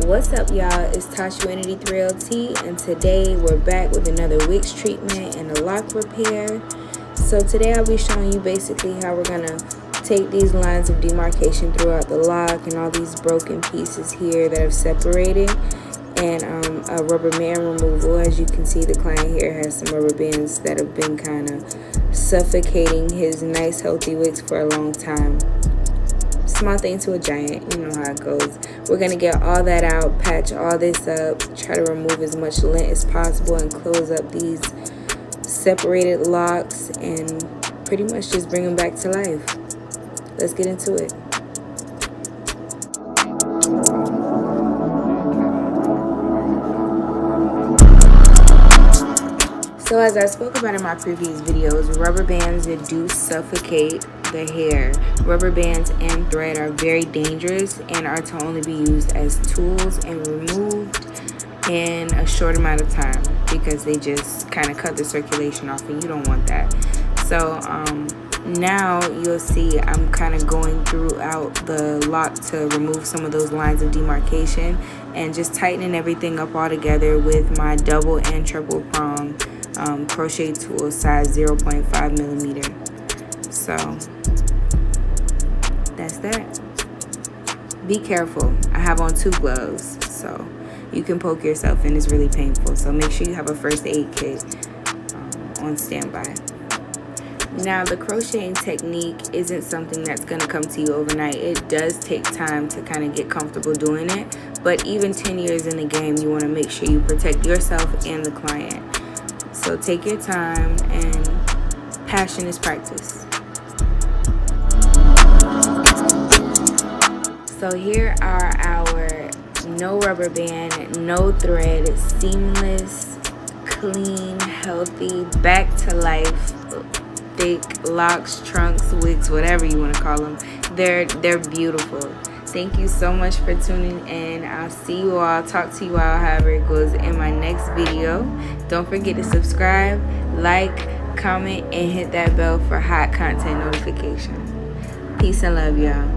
What's up, y'all? It's Tashuanity 3LT, and today we're back with another Wicks treatment and a Loc Repair. So today I'll be showing you basically how we're gonna take these lines of demarcation throughout the lock and all these broken pieces here that have separated, and a rubber band removal. As you can see, the client here has some rubber bands that have been kind of suffocating his nice healthy wicks for a long time. Small thing to a giant, you know how it goes. We're gonna get all that out, patch all this up, try to remove as much lint as possible and close up these separated locks and pretty much just bring them back to life. Let's get into it. So as I spoke about in my previous videos, rubber bands do suffocate the hair. Rubber bands and thread are very dangerous and are to only be used as tools and removed in a short amount of time because they just kind of cut the circulation off, and you don't want that. So now you'll see I'm kind of going throughout the lock to remove some of those lines of demarcation and just tightening everything up all together with my double and triple prong crochet tool, size 0.5 millimeter. So that's that. Be careful. I have on 2 gloves, so you can poke yourself and it's really painful. So make sure you have a first aid kit on standby. Now, the crocheting technique isn't something that's going to come to you overnight. It does take time to kind of get comfortable doing it, but even 10 years in the game, you want to make sure you protect yourself and the client. So take your time, and passion is practice. So here are our no rubber band, no thread, seamless, clean, healthy, back to life, thick locks, trunks, wigs, whatever you want to call them. They're beautiful. Thank you so much for tuning in. I'll see you all, talk to you all, however it goes, in my next video. Don't forget to subscribe, like, comment, and hit that bell for hot content notification. Peace and love, y'all.